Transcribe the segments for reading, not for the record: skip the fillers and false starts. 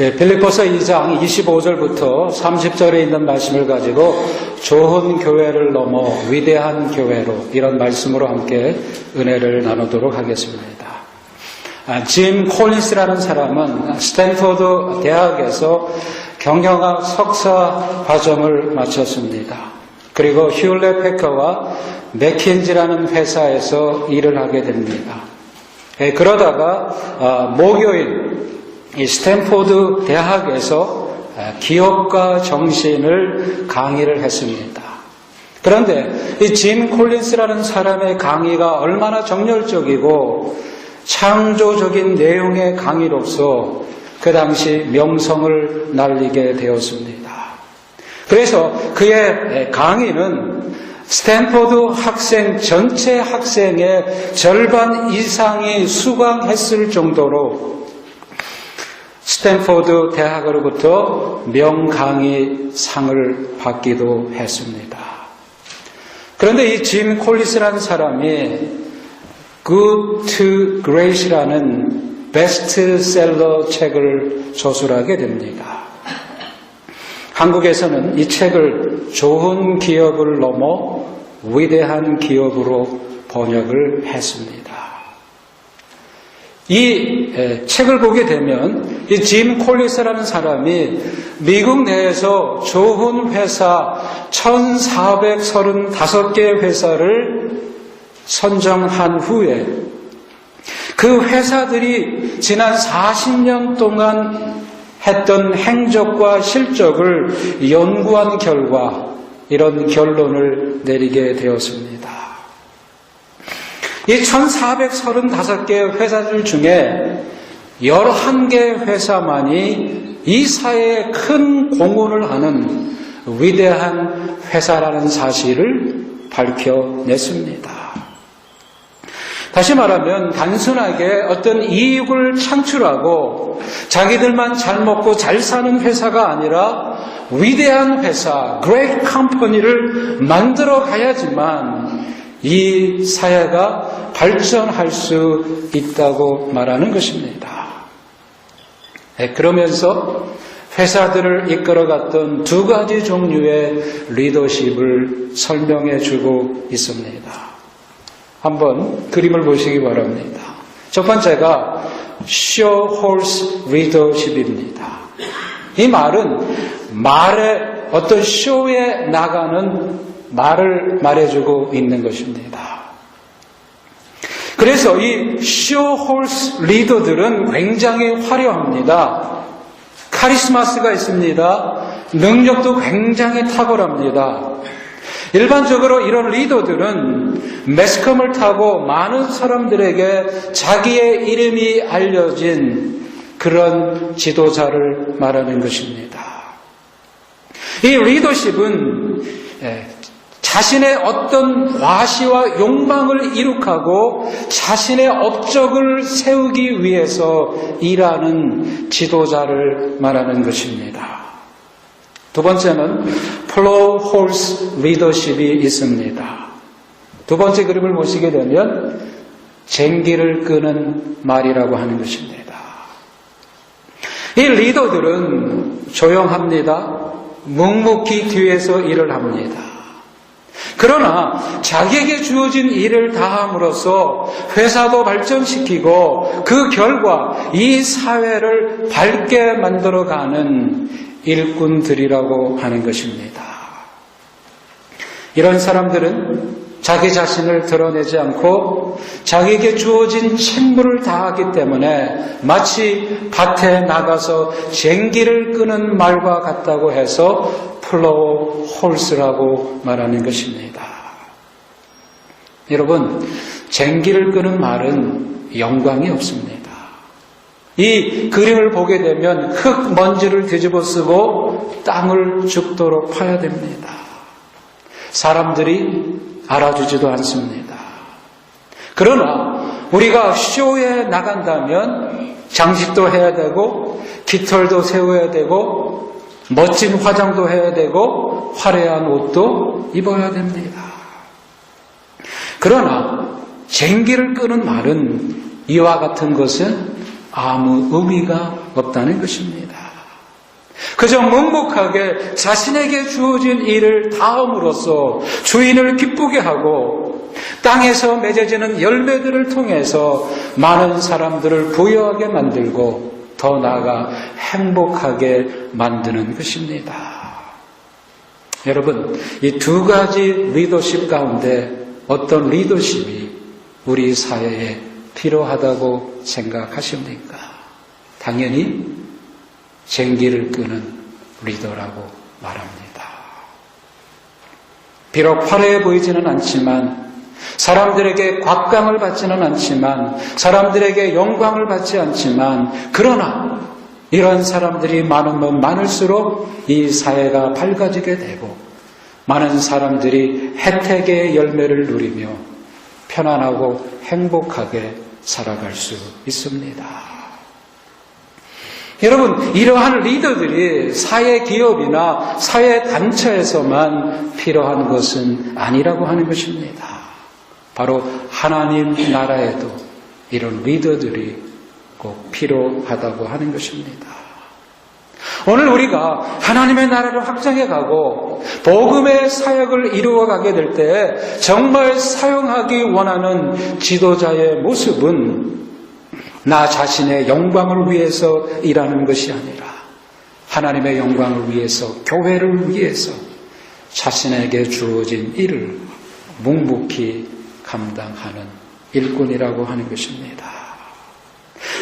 빌립보서 2장 25절부터 30절에 있는 말씀을 가지고 좋은 교회를 넘어 위대한 교회로, 이런 말씀으로 함께 은혜를 나누도록 하겠습니다. 짐 콜린스라는 사람은 스탠포드 대학에서 경영학 석사 과정을 마쳤습니다. 그리고 휴렛 패커와 맥킨지라는 회사에서 일을 하게 됩니다. 그러다가 목요일 이 스탠포드 대학에서 기업가 정신을 강의를 했습니다. 그런데 이 짐 콜린스라는 사람의 강의가 얼마나 정열적이고 창조적인 내용의 강의로서 그 당시 명성을 날리게 되었습니다. 그래서 그의 강의는 스탠포드 학생 전체 학생의 절반 이상이 수강했을 정도로 스탠포드 대학으로부터 명강의상을 받기도 했습니다. 그런데 이 짐 콜린스라는 사람이 Good to Great이라는 베스트셀러 책을 저술하게 됩니다. 한국에서는 이 책을 좋은 기업을 넘어 위대한 기업으로 번역을 했습니다. 이 책을 보게 되면 이 짐 콜린스라는 사람이 미국 내에서 좋은 회사 1435개 회사를 선정한 후에 그 회사들이 지난 40년 동안 했던 행적과 실적을 연구한 결과 이런 결론을 내리게 되었습니다. 이 1435개 회사들 중에 11개 회사만이 이 사회에 큰 공헌을 하는 위대한 회사라는 사실을 밝혀냈습니다. 다시 말하면 단순하게 어떤 이익을 창출하고 자기들만 잘 먹고 잘 사는 회사가 아니라 위대한 회사, Great Company를 만들어 가야지만 이 사회가 발전할 수 있다고 말하는 것입니다. 그러면서 회사들을 이끌어갔던 두 가지 종류의 리더십을 설명해 주고 있습니다. 한번 그림을 보시기 바랍니다. 첫 번째가 show horse leadership입니다. 이 말은 말에 어떤 쇼에 나가는 말을 말해주고 있는 것입니다. 그래서 이 show horse 리더들은 굉장히 화려합니다. 카리스마스가 있습니다. 능력도 굉장히 탁월합니다. 일반적으로 이런 리더들은 매스컴을 타고 많은 사람들에게 자기의 이름이 알려진 그런 지도자를 말하는 것입니다. 이 리더십은 자신의 어떤 과시와 욕망을 이룩하고 자신의 업적을 세우기 위해서 일하는 지도자를 말하는 것입니다. 두 번째는 플로우 홀스 리더십이 있습니다. 두 번째 그림을 보시게 되면 쟁기를 끄는 말이라고 하는 것입니다. 이 리더들은 조용합니다. 묵묵히 뒤에서 일을 합니다. 그러나 자기에게 주어진 일을 다함으로써 회사도 발전시키고 그 결과 이 사회를 밝게 만들어가는 일꾼들이라고 하는 것입니다. 이런 사람들은 자기 자신을 드러내지 않고 자기에게 주어진 책무를 다하기 때문에 마치 밭에 나가서 쟁기를 끄는 말과 같다고 해서 플로우 홀스라고 말하는 것입니다. 여러분, 쟁기를 끄는 말은 영광이 없습니다. 이 그림을 보게 되면 흙 먼지를 뒤집어 쓰고 땅을 죽도록 파야 됩니다. 사람들이 알아주지도 않습니다. 그러나 우리가 쇼에 나간다면 장식도 해야 되고 깃털도 세워야 되고 멋진 화장도 해야 되고 화려한 옷도 입어야 됩니다. 그러나 쟁기를 끄는 말은 이와 같은 것은 아무 의미가 없다는 것입니다. 그저 묵묵하게 자신에게 주어진 일을 다함으로써 주인을 기쁘게 하고 땅에서 맺어지는 열매들을 통해서 많은 사람들을 부유하게 만들고 더 나아가 행복하게 만드는 것입니다. 여러분, 이 두 가지 리더십 가운데 어떤 리더십이 우리 사회에 필요하다고 생각하십니까? 당연히 쟁기를 끄는 리더라고 말합니다. 비록 화려해 보이지는 않지만, 사람들에게 곽강을 받지는 않지만, 사람들에게 영광을 받지 않지만, 그러나 이런 사람들이 많으면 많을수록 이 사회가 밝아지게 되고 많은 사람들이 혜택의 열매를 누리며 편안하고 행복하게 살아갈 수 있습니다. 여러분, 이러한 리더들이 사회 기업이나 사회 단체에서만 필요한 것은 아니라고 하는 것입니다. 바로 하나님 나라에도 이런 리더들이 꼭 필요하다고 하는 것입니다. 오늘 우리가 하나님의 나라를 확장해 가고 복음의 사역을 이루어가게 될 때 정말 사용하기 원하는 지도자의 모습은 나 자신의 영광을 위해서 일하는 것이 아니라 하나님의 영광을 위해서, 교회를 위해서 자신에게 주어진 일을 묵묵히 감당하는 일꾼이라고 하는 것입니다.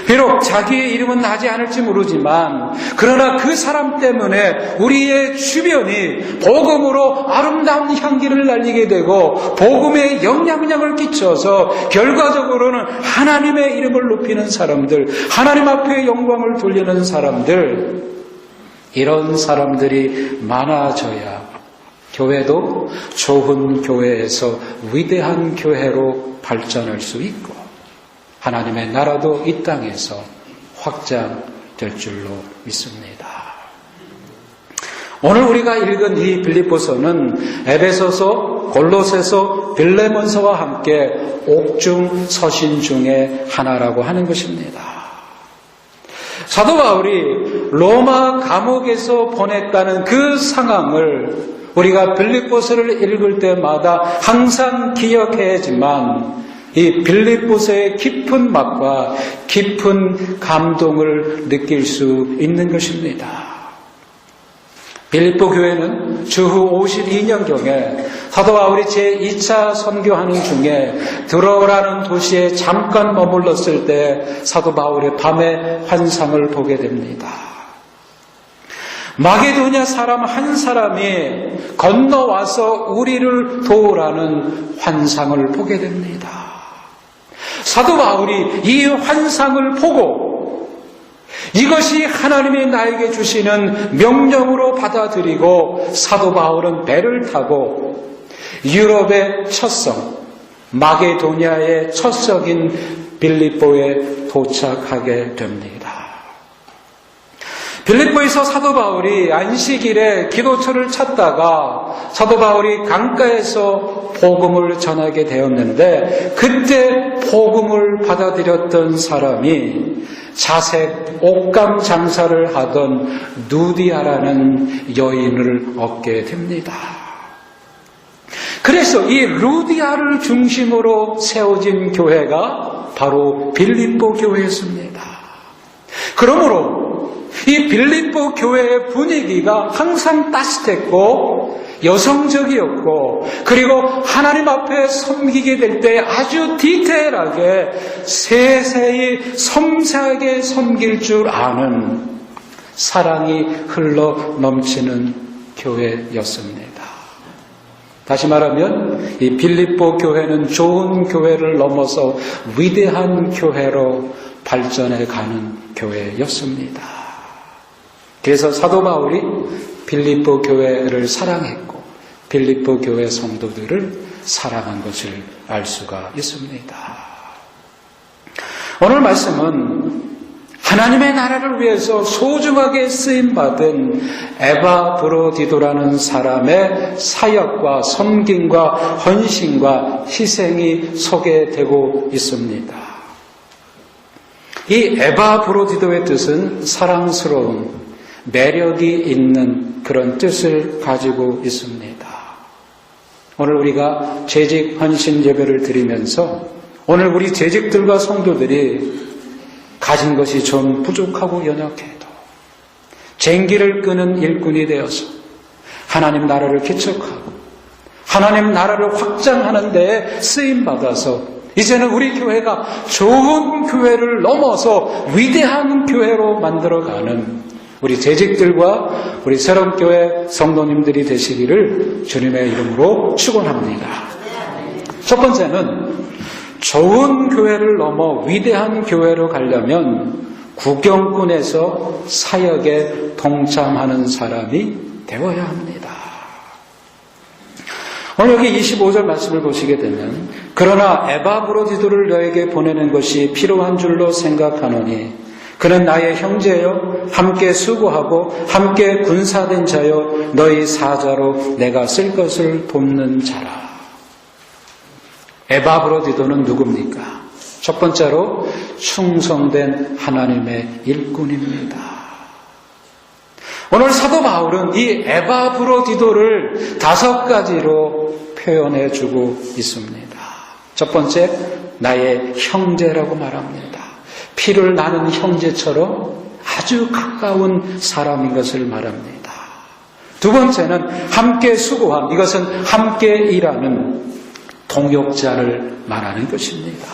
비록 자기의 이름은 나지 않을지 모르지만 그러나 그 사람 때문에 우리의 주변이 복음으로 아름다운 향기를 날리게 되고 복음의 영향력을 끼쳐서 결과적으로는 하나님의 이름을 높이는 사람들, 하나님 앞에 영광을 돌리는 사람들, 이런 사람들이 많아져야 교회도 좋은 교회에서 위대한 교회로 발전할 수 있고 하나님의 나라도 이 땅에서 확장될 줄로 믿습니다. 오늘 우리가 읽은 이 빌립보서는 에베소서, 골로새서, 빌레몬서와 함께 옥중 서신 중에 하나라고 하는 것입니다. 사도 바울이 로마 감옥에서 보냈다는 그 상황을 우리가 빌립보서를 읽을 때마다 항상 기억해야지만 이 빌립보서의 깊은 맛과 깊은 감동을 느낄 수 있는 것입니다. 빌립보 교회는 주후 52년경에 사도 바울이 제2차 선교하는 중에 드로라는 도시에 잠깐 머물렀을 때 사도 바울이 밤에 환상을 보게 됩니다. 마게도냐 사람 한 사람이 건너와서 우리를 도우라는 환상을 보게 됩니다. 사도 바울이 이 환상을 보고 이것이 하나님이 나에게 주시는 명령으로 받아들이고 사도 바울은 배를 타고 유럽의 첫 성, 마게도냐의 첫 성인 빌립보에 도착하게 됩니다. 빌립보에서 사도 바울이 안식일에 기도처를 찾다가 사도 바울이 강가에서 복음을 전하게 되었는데 그때 복음을 받아들였던 사람이 자색 옷감 장사를 하던 루디아라는 여인을 얻게 됩니다. 그래서 이 루디아를 중심으로 세워진 교회가 바로 빌립보 교회였습니다. 그러므로 이 빌립보 교회의 분위기가 항상 따뜻했고 여성적이었고 그리고 하나님 앞에 섬기게 될 때 아주 디테일하게 세세히 섬세하게 섬길 줄 아는 사랑이 흘러 넘치는 교회였습니다. 다시 말하면 이 빌립보 교회는 좋은 교회를 넘어서 위대한 교회로 발전해 가는 교회였습니다. 그래서 사도 바울이 빌립보 교회를 사랑했고 빌립보 교회 성도들을 사랑한 것을 알 수가 있습니다. 오늘 말씀은 하나님의 나라를 위해서 소중하게 쓰임받은 에바브로디도라는 사람의 사역과 섬김과 헌신과 희생이 소개되고 있습니다. 이 에바브로디도의 뜻은 사랑스러운, 매력이 있는 그런 뜻을 가지고 있습니다. 오늘 우리가 재직 헌신 예배를 드리면서 오늘 우리 재직들과 성도들이 가진 것이 좀 부족하고 연약해도 쟁기를 끄는 일꾼이 되어서 하나님 나라를 개척하고 하나님 나라를 확장하는 데에 쓰임받아서 이제는 우리 교회가 좋은 교회를 넘어서 위대한 교회로 만들어가는 우리 재직들과 우리 새롬교회 성도님들이 되시기를 주님의 이름으로 축원합니다. 첫 번째는 좋은 교회를 넘어 위대한 교회로 가려면 구경꾼에서 사역에 동참하는 사람이 되어야 합니다. 오늘 여기 25절 말씀을 보시게 되면 그러나 에바브로디도를 너에게 보내는 것이 필요한 줄로 생각하노니 그는 나의 형제여 함께 수고하고 함께 군사된 자여 너희 사자로 내가 쓸 것을 돕는 자라. 에바브로디도는 누굽니까? 첫 번째로 충성된 하나님의 일꾼입니다. 오늘 사도 바울은 이 에바브로디도를 5가지로 표현해 주고 있습니다. 첫 번째, 나의 형제라고 말합니다. 피를 나눈 형제처럼 아주 가까운 사람인 것을 말합니다. 두 번째는 함께 수고함. 이것은 함께 일하는 동역자를 말하는 것입니다.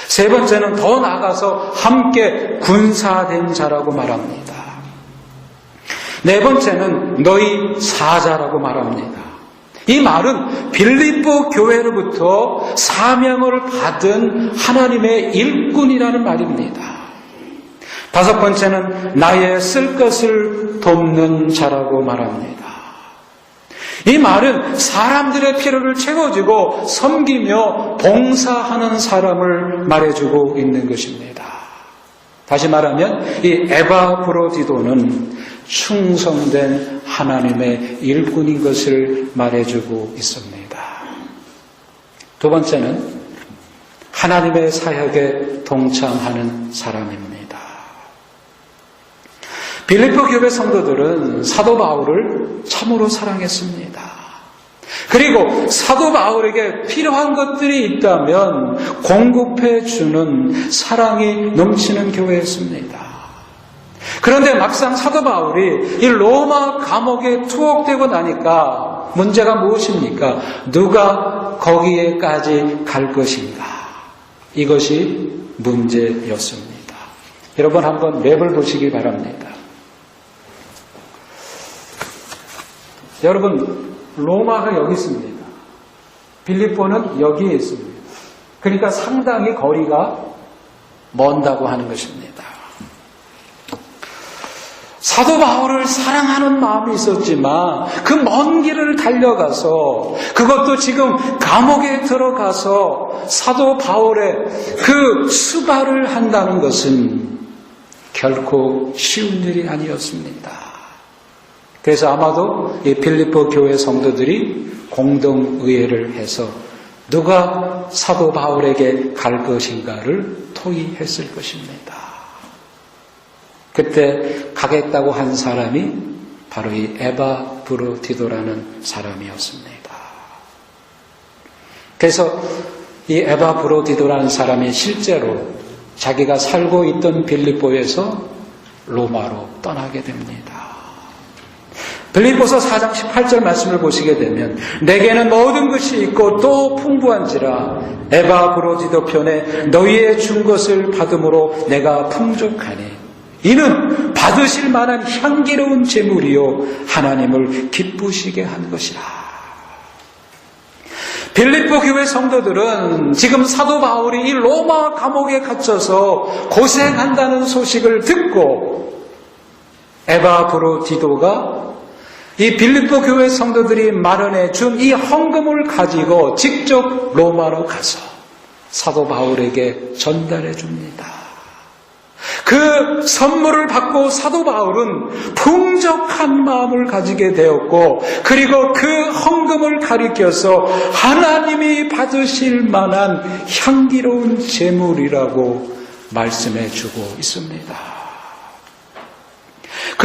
세 번째는 더 나아가서 함께 군사된 자라고 말합니다. 네 번째는 너희 사자라고 말합니다. 이 말은 빌립보 교회로부터 사명을 받은 하나님의 일꾼이라는 말입니다. 다섯 번째는 나의 쓸 것을 돕는 자라고 말합니다. 이 말은 사람들의 필요를 채워주고 섬기며 봉사하는 사람을 말해주고 있는 것입니다. 다시 말하면 이 에바브로디도는 충성된 하나님의 일꾼인 것을 말해주고 있습니다. 두 번째는 하나님의 사역에 동참하는 사람입니다. 빌립보 교회 성도들은 사도 바울을 참으로 사랑했습니다. 그리고 사도 바울에게 필요한 것들이 있다면 공급해 주는 사랑이 넘치는 교회였습니다. 그런데 막상 사도 바울이 이 로마 감옥에 투옥되고 나니까 문제가 무엇입니까? 누가 거기에까지 갈 것인가? 이것이 문제였습니다. 여러분 한번 맵을 보시기 바랍니다. 여러분 로마가 여기 있습니다. 빌립보는 여기에 있습니다. 그러니까 상당히 거리가 먼다고 하는 것입니다. 사도 바울을 사랑하는 마음이 있었지만 그 먼 길을 달려가서 그것도 지금 감옥에 들어가서 사도 바울의 그 수발을 한다는 것은 결코 쉬운 일이 아니었습니다. 그래서 아마도 이 빌립보 교회 성도들이 공동의회를 해서 누가 사도 바울에게 갈 것인가를 토의했을 것입니다. 그때 가겠다고 한 사람이 바로 이 에바브로디도라는 사람이었습니다. 그래서 이 에바브로디도라는 사람이 실제로 자기가 살고 있던 빌립보에서 로마로 떠나게 됩니다. 빌립보서 4장 18절 말씀을 보시게 되면 내게는 모든 것이 있고 또 풍부한지라 에바브로디도 편에 너희의 준 것을 받음으로 내가 풍족하니 이는 받으실 만한 향기로운 제물이요 하나님을 기쁘시게 한 것이라. 빌립보 교회 성도들은 지금 사도 바울이 이 로마 감옥에 갇혀서 고생한다는 소식을 듣고 에바브로디도가 이 빌립보 교회 성도들이 마련해 준 이 헌금을 가지고 직접 로마로 가서 사도 바울에게 전달해 줍니다. 그 선물을 받고 사도 바울은 풍족한 마음을 가지게 되었고 그리고 그 헌금을 가리켜서 하나님이 받으실 만한 향기로운 제물이라고 말씀해 주고 있습니다.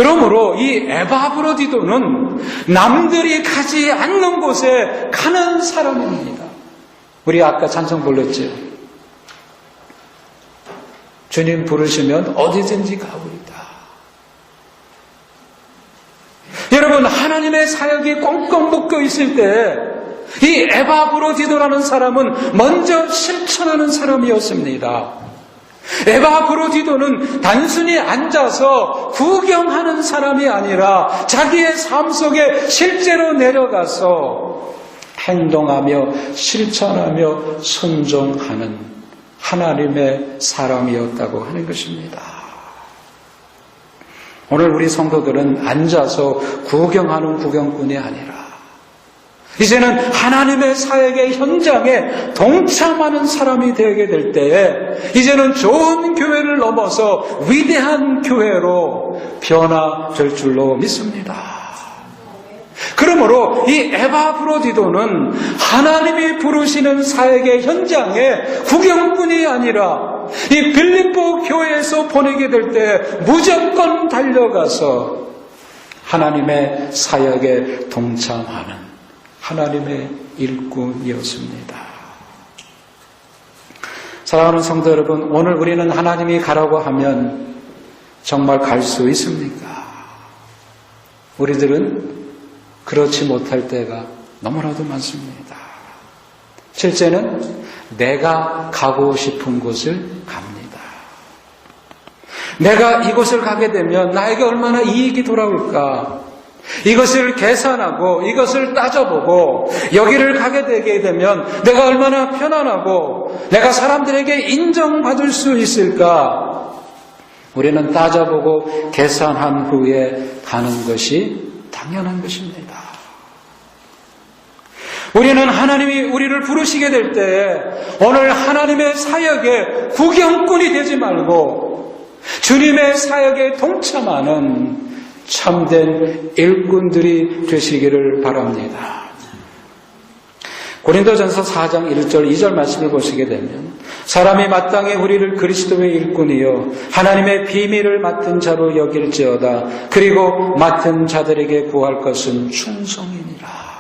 그러므로 이 에바브로디도는 남들이 가지 않는 곳에 가는 사람입니다. 우리 아까 찬송 불렀죠. 주님 부르시면 어디든지 가오리다. 여러분, 하나님의 사역이 꽁꽁 묶여 있을 때 이 에바브로디도라는 사람은 먼저 실천하는 사람이었습니다. 에바브로디도는 단순히 앉아서 구경하는 사람이 아니라 자기의 삶 속에 실제로 내려가서 행동하며 실천하며 순종하는 하나님의 사람이었다고 하는 것입니다. 오늘 우리 성도들은 앉아서 구경하는 구경꾼이 아니라 이제는 하나님의 사역의 현장에 동참하는 사람이 되게 될 때에 이제는 좋은 교회를 넘어서 위대한 교회로 변화될 줄로 믿습니다. 그러므로 이 에바브로디도는 하나님이 부르시는 사역의 현장에 구경꾼이 아니라 이 빌립보 교회에서 보내게 될 때 무조건 달려가서 하나님의 사역에 동참하는 하나님의 일꾼이었습니다. 사랑하는 성도 여러분, 오늘 우리는 하나님이 가라고 하면 정말 갈 수 있습니까? 우리들은 그렇지 못할 때가 너무나도 많습니다. 실제는 내가 가고 싶은 곳을 갑니다. 내가 이곳을 가게 되면 나에게 얼마나 이익이 돌아올까? 이것을 계산하고 이것을 따져보고 여기를 가게 되게 되면 내가 얼마나 편안하고 내가 사람들에게 인정받을 수 있을까? 우리는 따져보고 계산한 후에 가는 것이 당연한 것입니다. 우리는 하나님이 우리를 부르시게 될 때 오늘 하나님의 사역에 구경꾼이 되지 말고 주님의 사역에 동참하는 참된 일꾼들이 되시기를 바랍니다. 고린도전서 4장 1절 2절 말씀을 보시게 되면 사람이 마땅히 우리를 그리스도의 일꾼이요 하나님의 비밀을 맡은 자로 여길지어다. 그리고 맡은 자들에게 구할 것은 충성이니라.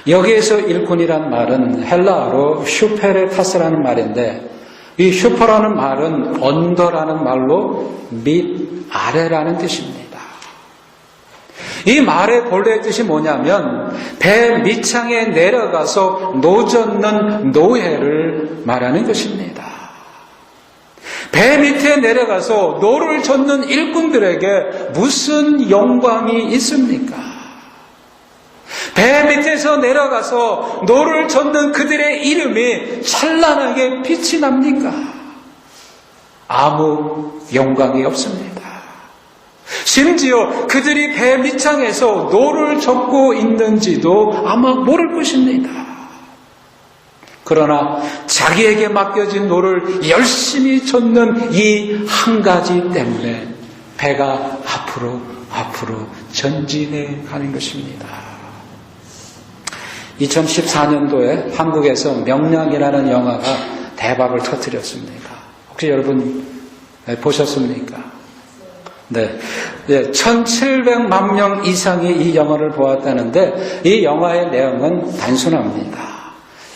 여기에서 일꾼이란 말은 헬라어로 슈페레타스라는 말인데 이 슈퍼라는 말은 언더라는 말로 밑, 아래라는 뜻입니다. 이 말의 본래 뜻이 뭐냐면 배 밑창에 내려가서 노젓는 노예를 말하는 것입니다. 배 밑에 내려가서 노를 젓는 일꾼들에게 무슨 영광이 있습니까? 배 밑에서 내려가서 노를 젓는 그들의 이름이 찬란하게 빛이 납니까? 아무 영광이 없습니다. 심지어 그들이 배 밑창에서 노를 젓고 있는지도 아마 모를 것입니다. 그러나 자기에게 맡겨진 노를 열심히 젓는 이 한 가지 때문에 배가 앞으로 전진해 가는 것입니다. 2014년도에 한국에서 명량이라는 영화가 대박을 터뜨렸습니다. 혹시 여러분 보셨습니까? 네. 1,700만 명 이상이 이 영화를 보았다는데 이 영화의 내용은 단순합니다.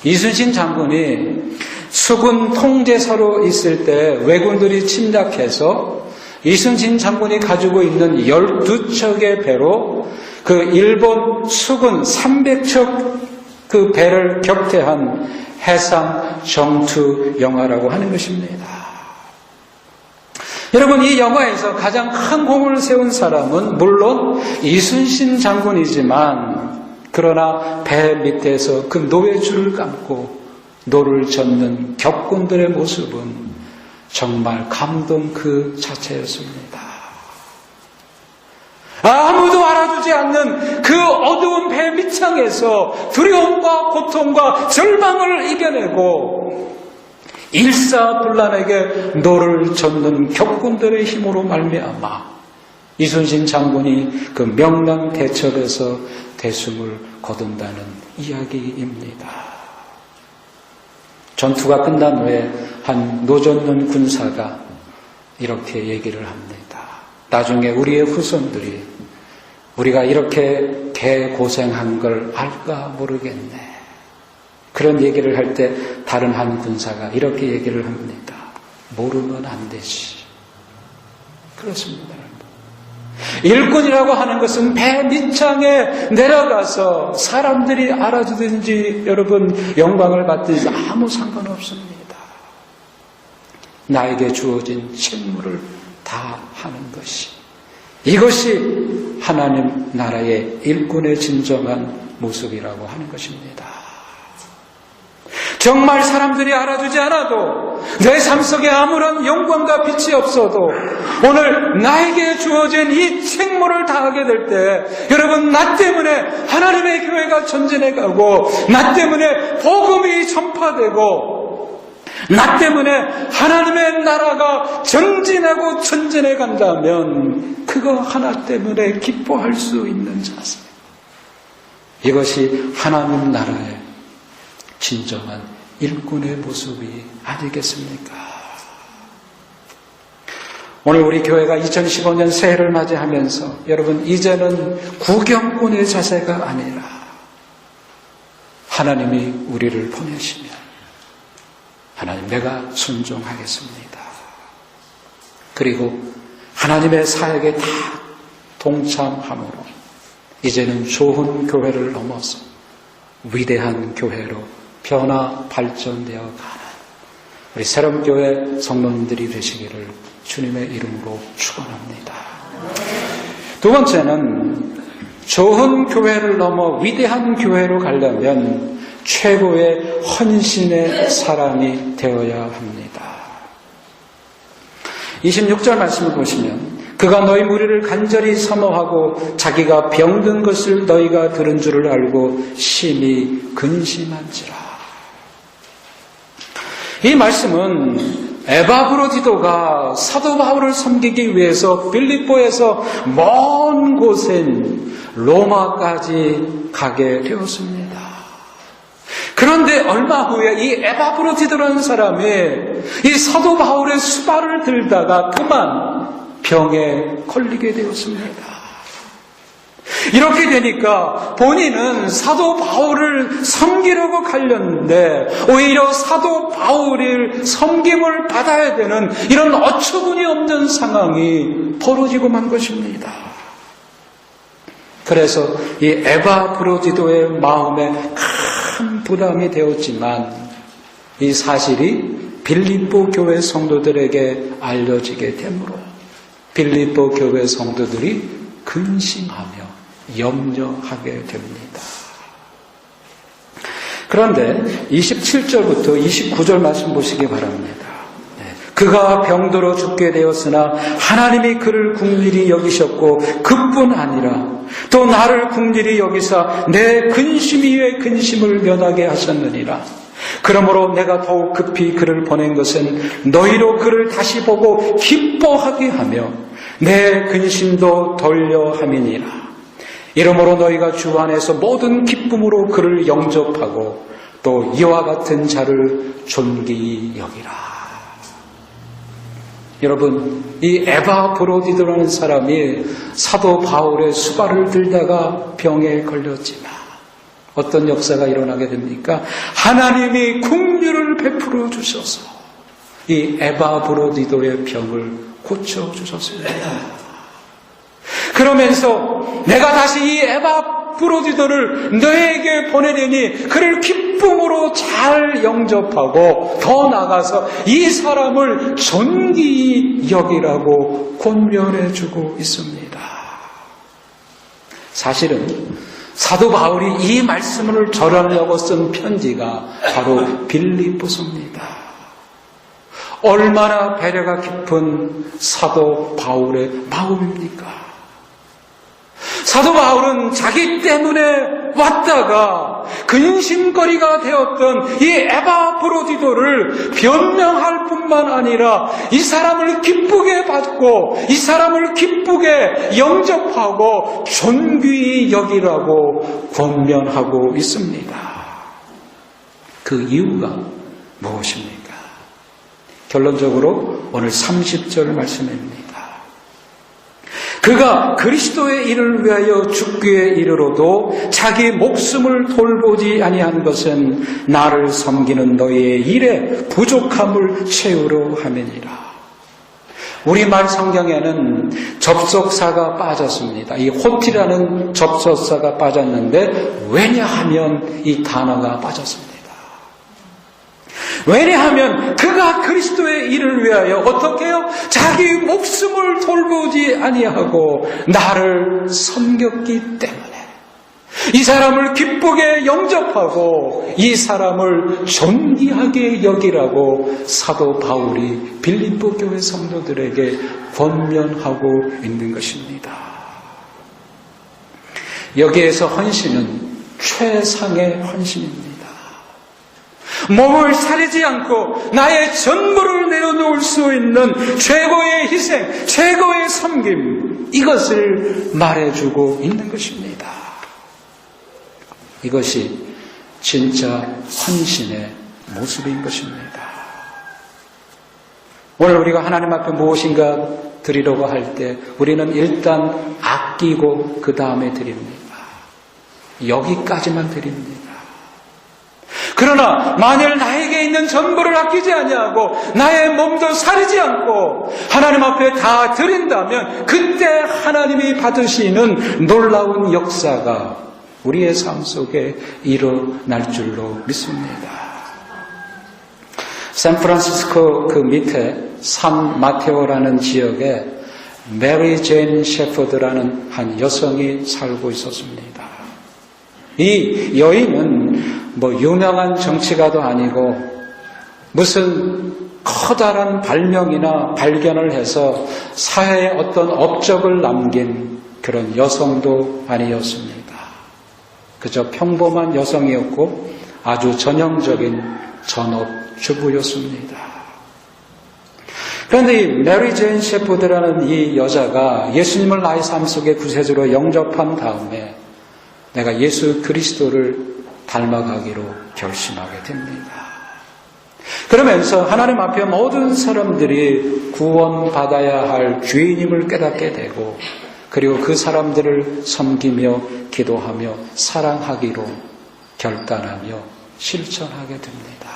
이순신 장군이 수군 통제사로 있을 때 왜군들이 침략해서 이순신 장군이 가지고 있는 12척의 배로 그 일본 수군 300척 그 배를 격퇴한 해상 정투 영화라고 하는 것입니다. 여러분, 이 영화에서 가장 큰 공을 세운 사람은 물론 이순신 장군이지만 그러나 배 밑에서 그 노예줄을 감고 노를 젓는 격군들의 모습은 정말 감동 그 자체였습니다. 아무도 알아주지 않는 그 어두운 배 밑창에서 두려움과 고통과 절망을 이겨내고 일사불란하게 노를 젓는 격군들의 힘으로 말미암아 이순신 장군이 그 명량 대첩에서 대승을 거둔다는 이야기입니다. 전투가 끝난 후에 한 노젓는 군사가 이렇게 얘기를 합니다. 나중에 우리의 후손들이 우리가 이렇게 개고생한 걸 알까 모르겠네. 그런 얘기를 할 때 다른 한 군사가 이렇게 얘기를 합니다. 모르면 안 되지. 그렇습니다. 일꾼이라고 하는 것은 배 밑창에 내려가서 사람들이 알아주든지 여러분 영광을 받든지 아무 상관없습니다. 나에게 주어진 책무를 다 하는 것이, 이것이 하나님 나라의 일꾼의 진정한 모습이라고 하는 것입니다. 정말 사람들이 알아주지 않아도, 내 삶 속에 아무런 영광과 빛이 없어도 오늘 나에게 주어진 이 책무를 다하게 될 때, 여러분, 나 때문에 하나님의 교회가 전진해가고, 나 때문에 복음이 전파되고, 나 때문에 하나님의 나라가 전진하고 전진해 간다면 그거 하나 때문에 기뻐할 수 있는 자세, 이것이 하나님 나라의 진정한 일꾼의 모습이 아니겠습니까? 오늘 우리 교회가 2015년 새해를 맞이하면서 여러분, 이제는 구경꾼의 자세가 아니라 하나님이 우리를 보내시면 하나님, 내가 순종하겠습니다. 그리고 하나님의 사역에 다 동참함으로 이제는 좋은 교회를 넘어서 위대한 교회로 변화 발전되어 가는 우리 새롬교회 성도님들이 되시기를 주님의 이름으로 축원합니다. 두 번째는 좋은 교회를 넘어 위대한 교회로 가려면 최고의 헌신의 사람이 되어야 합니다. 26절 말씀을 보시면, 그가 너희 무리를 간절히 사모하고 자기가 병든 것을 너희가 들은 줄을 알고 심히 근심한지라. 이 말씀은 에바브로디도가 사도 바울을 섬기기 위해서 빌립보에서 먼 곳인 로마까지 가게 되었습니다. 그런데 얼마 후에 이 에바브로디도라는 사람이 이 사도 바울의 수발을 들다가 그만 병에 걸리게 되었습니다. 이렇게 되니까 본인은 사도 바울을 섬기려고 갈렸는데 오히려 사도 바울이 섬김을 받아야 되는 이런 어처구니 없는 상황이 벌어지고 만 것입니다. 그래서 이 에바브로디도의 마음에 큰 부담이 되었지만 이 사실이 빌립보 교회 성도들에게 알려지게 되므로 빌립보 교회 성도들이 근심하며 염려하게 됩니다. 그런데 27절부터 29절 말씀 보시기 바랍니다. 그가 병들어 죽게 되었으나 하나님이 그를 긍휼히 여기셨고 그뿐 아니라 또 나를 긍휼히 여기사 내 근심 위에 근심을 면하게 하셨느니라. 그러므로 내가 더욱 급히 그를 보낸 것은 너희로 그를 다시 보고 기뻐하게 하며 내 근심도 덜려 함이니라. 이러므로 너희가 주 안에서 모든 기쁨으로 그를 영접하고 또 이와 같은 자를 존귀히 여기라. 여러분, 이 에바브로디도라는 사람이 사도 바울의 수발을 들다가 병에 걸렸지만 어떤 역사가 일어나게 됩니까? 하나님이 긍휼을 베풀어 주셔서 이 에바브로디도의 병을 고쳐주셨습니다. 그러면서 내가 다시 이 에바브로디도를 너에게 보내려니 그를 기쁨으로 잘 영접하고 더 나아가서 이 사람을 존귀히 여기라고 권면해주고 있습니다. 사실은 사도 바울이 이 말씀을 전하려고 쓴 편지가 바로 빌립보서입니다. 얼마나 배려가 깊은 사도 바울의 마음입니까? 사도 바울은 자기 때문에 왔다가 근심거리가 되었던 이 에바브로디도를 변명할 뿐만 아니라 이 사람을 기쁘게 받고 이 사람을 기쁘게 영접하고 존귀히 여기라고 권면하고 있습니다. 그 이유가 무엇입니까? 결론적으로 오늘 30절 말씀입니다. 그가 그리스도의 일을 위하여 죽기에 이르러도 자기 목숨을 돌보지 아니한 것은 나를 섬기는 너희의 일에 부족함을 채우려 함이니라. 우리말 성경에는 접속사가 빠졌습니다. 이 호티라는 접속사가 빠졌는데 왜냐하면 이 단어가 빠졌습니다. 왜냐하면 그가 그리스도의 일을 위하여 어떻게 해요? 자기 목숨을 돌보지 아니하고 나를 섬겼기 때문에 이 사람을 기쁘게 영접하고 이 사람을 존귀하게 여기라고 사도 바울이 빌립보 교회 성도들에게 권면하고 있는 것입니다. 여기에서 헌신은 최상의 헌신입니다. 몸을 사리지 않고 나의 전부를 내려놓을 수 있는 최고의 희생, 최고의 섬김, 이것을 말해주고 있는 것입니다. 이것이 진짜 헌신의 모습인 것입니다. 오늘 우리가 하나님 앞에 무엇인가 드리려고 할 때 우리는 일단 아끼고 그 다음에 드립니다. 여기까지만 드립니다. 그러나 만일 나에게 있는 전부를 아끼지 아니하고 나의 몸도 사리지 않고 하나님 앞에 다 드린다면 그때 하나님이 받으시는 놀라운 역사가 우리의 삶 속에 일어날 줄로 믿습니다. 샌프란시스코 그 밑에 산 마테오라는 지역에 메리 제인 셰퍼드라는 한 여성이 살고 있었습니다. 이 여인은 유명한 정치가도 아니고 무슨 커다란 발명이나 발견을 해서 사회에 어떤 업적을 남긴 그런 여성도 아니었습니다. 그저 평범한 여성이었고 아주 전형적인 전업주부였습니다. 그런데 이 메리 제인 셰퍼드라는 이 여자가 예수님을 나의 삶 속에 구세주로 영접한 다음에 내가 예수 그리스도를 닮아가기로 결심하게 됩니다. 그러면서 하나님 앞에 모든 사람들이 구원받아야 할 죄인임을 깨닫게 되고 그리고 그 사람들을 섬기며 기도하며 사랑하기로 결단하며 실천하게 됩니다.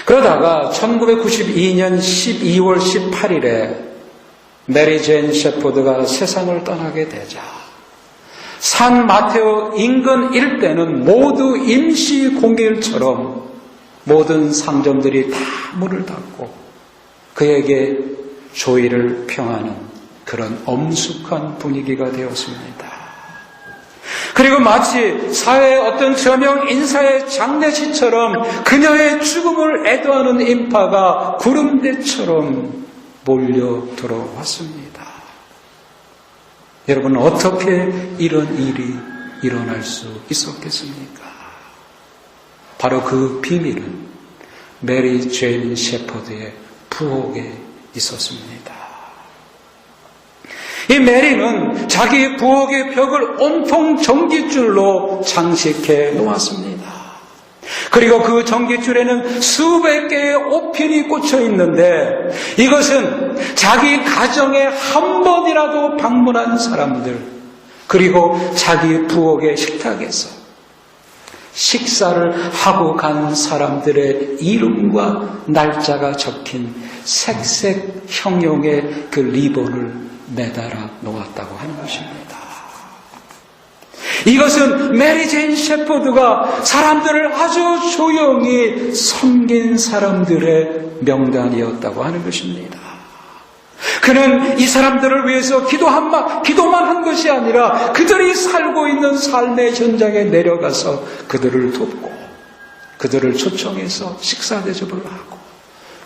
그러다가 1992년 12월 18일에 메리 제인 셰퍼드가 세상을 떠나게 되자 산 마테오 인근 일대는 모두 임시 공휴일처럼 모든 상점들이 다 문을 닫고 그에게 조의를 평하는 그런 엄숙한 분위기가 되었습니다. 그리고 마치 사회의 어떤 저명 인사의 장례식처럼 그녀의 죽음을 애도하는 인파가 구름대처럼 몰려 들어왔습니다. 여러분, 어떻게 이런 일이 일어날 수 있었겠습니까? 바로 그 비밀은 메리 제인 셰퍼드의 부엌에 있었습니다. 이 메리는 자기 부엌의 벽을 온통 전깃줄로 장식해 놓았습니다. 그리고 그 전깃줄에는 수백 개의 옷핀이 꽂혀 있는데 이것은 자기 가정에 한 번이라도 방문한 사람들 그리고 자기 부엌의 식탁에서 식사를 하고 간 사람들의 이름과 날짜가 적힌 색색 형용의 그 리본을 매달아 놓았다고 하는 것입니다. 이것은 메리 제인 셰퍼드가 사람들을 아주 조용히 섬긴 사람들의 명단이었다고 하는 것입니다. 그는 이 사람들을 위해서 기도만 한 것이 아니라 그들이 살고 있는 삶의 현장에 내려가서 그들을 돕고 그들을 초청해서 식사 대접을 하고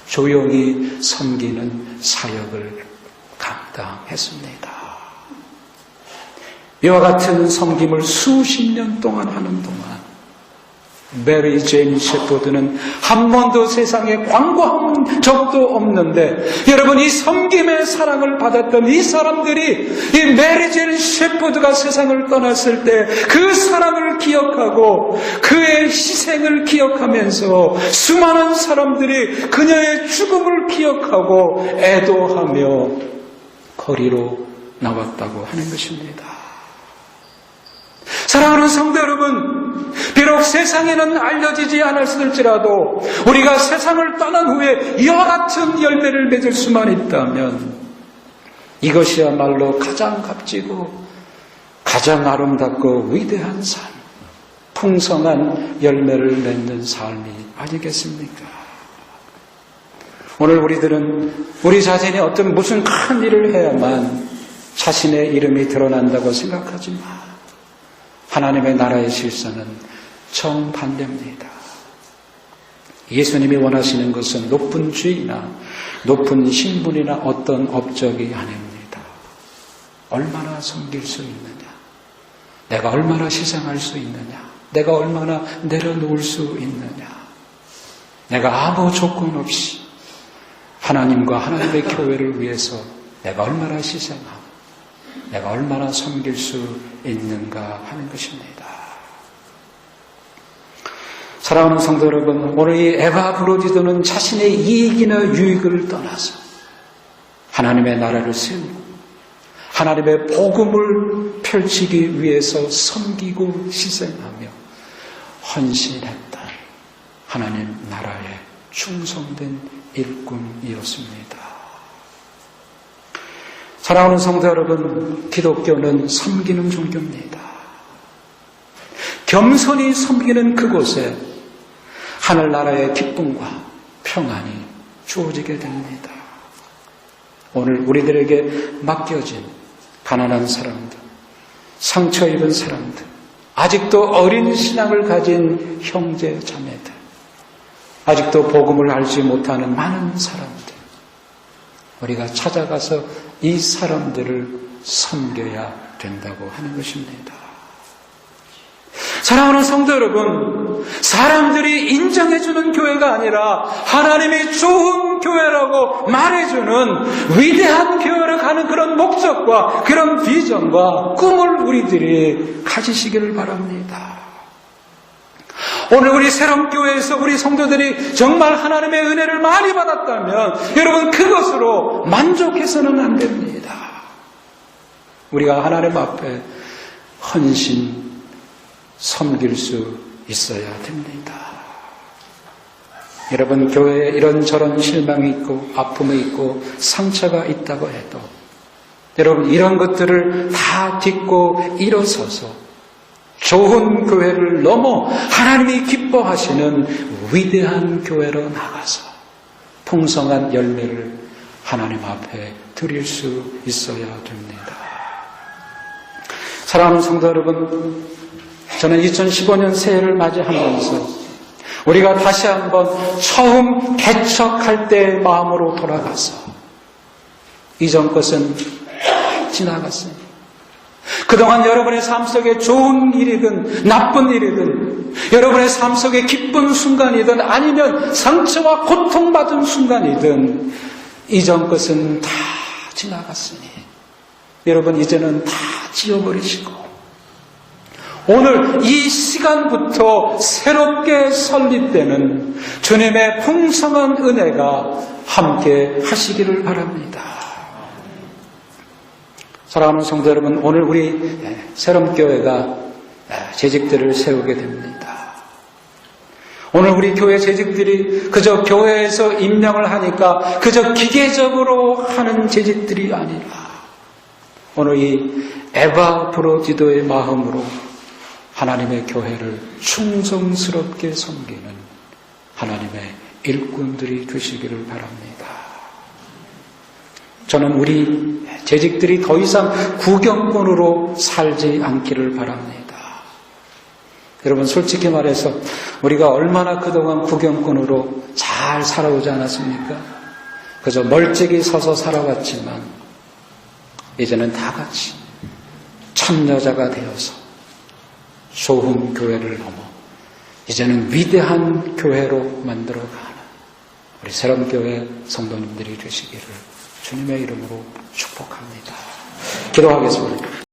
조용히 섬기는 사역을 감당했습니다. 이와 같은 섬김을 수십 년 동안 하는 동안 메리 제인 셰퍼드는 한 번도 세상에 광고한 적도 없는데 여러분, 이 섬김의 사랑을 받았던 이 사람들이 이 메리 제인 셰퍼드가 세상을 떠났을 때 그 사랑을 기억하고 그의 희생을 기억하면서 수많은 사람들이 그녀의 죽음을 기억하고 애도하며 거리로 나왔다고 하는 것입니다. 사랑하는 성도 여러분, 비록 세상에는 알려지지 않았을지라도 우리가 세상을 떠난 후에 이와 같은 열매를 맺을 수만 있다면 이것이야말로 가장 값지고 가장 아름답고 위대한 삶, 풍성한 열매를 맺는 삶이 아니겠습니까? 오늘 우리들은 우리 자신이 어떤 무슨 큰 일을 해야만 자신의 이름이 드러난다고 생각하지만 하나님의 나라의 실상은 정반대입니다. 예수님이 원하시는 것은 높은 지위나 높은 신분이나 어떤 업적이 아닙니다. 얼마나 섬길 수 있느냐, 내가 얼마나 희생할 수 있느냐, 내가 얼마나 내려놓을 수 있느냐, 내가 아무 조건 없이 하나님과 하나님의 교회를 위해서 내가 얼마나 희생하고 내가 얼마나 섬길 수 있는가 하는 것입니다. 사랑하는 성도 여러분, 오늘 이 에바브로디도는 자신의 이익이나 유익을 떠나서 하나님의 나라를 세우고 하나님의 복음을 펼치기 위해서 섬기고 희생하며 헌신했다. 하나님 나라에 충성된 일꾼이었습니다. 사랑하는 성도 여러분, 기독교는 섬기는 종교입니다. 겸손히 섬기는 그곳에 하늘나라의 기쁨과 평안이 주어지게 됩니다. 오늘 우리들에게 맡겨진 가난한 사람들, 상처 입은 사람들, 아직도 어린 신앙을 가진 형제 자매들, 아직도 복음을 알지 못하는 많은 사람들, 우리가 찾아가서 이 사람들을 섬겨야 된다고 하는 것입니다. 사랑하는 성도 여러분, 사람들이 인정해주는 교회가 아니라 하나님이 좋은 교회라고 말해주는 위대한 교회로 가는 그런 목적과 그런 비전과 꿈을 우리들이 가지시기를 바랍니다. 오늘 우리 새롬교회에서 우리 성도들이 정말 하나님의 은혜를 많이 받았다면 여러분 그것으로 만족해서는 안 됩니다. 우리가 하나님 앞에 헌신, 섬길 수 있어야 됩니다. 여러분 교회에 이런저런 실망이 있고 아픔이 있고 상처가 있다고 해도 여러분 이런 것들을 다 딛고 일어서서 좋은 교회를 넘어 하나님이 기뻐하시는 위대한 교회로 나가서 풍성한 열매를 하나님 앞에 드릴 수 있어야 됩니다. 사랑하는 성도 여러분, 저는 2015년 새해를 맞이하면서 우리가 다시 한번 처음 개척할 때의 마음으로 돌아가서 이전 것은 지나갔습니다. 그동안 여러분의 삶 속에 좋은 일이든 나쁜 일이든 여러분의 삶 속에 기쁜 순간이든 아니면 상처와 고통받은 순간이든 이전 것은 다 지나갔으니 여러분 이제는 다 지워버리시고 오늘 이 시간부터 새롭게 설립되는 주님의 풍성한 은혜가 함께 하시기를 바랍니다. 사랑하는 성도 여러분, 오늘 우리 새롬교회가 재직들을 세우게 됩니다. 오늘 우리 교회 재직들이 그저 교회에서 임명을 하니까 그저 기계적으로 하는 재직들이 아니라 오늘 이 에바브로디도의 마음으로 하나님의 교회를 충성스럽게 섬기는 하나님의 일꾼들이 되시기를 바랍니다. 저는 우리 재직들이 더 이상 구경꾼으로 살지 않기를 바랍니다. 여러분 솔직히 말해서 우리가 얼마나 그동안 구경꾼으로 잘 살아오지 않았습니까? 그저 멀찍이 서서 살아왔지만 이제는 다 같이 참여자가 되어서 좋은 교회를 넘어 이제는 위대한 교회로 만들어가는 우리 새롬교회 성도님들이 되시기를 주님의 이름으로 축복합니다. 기도하겠습니다.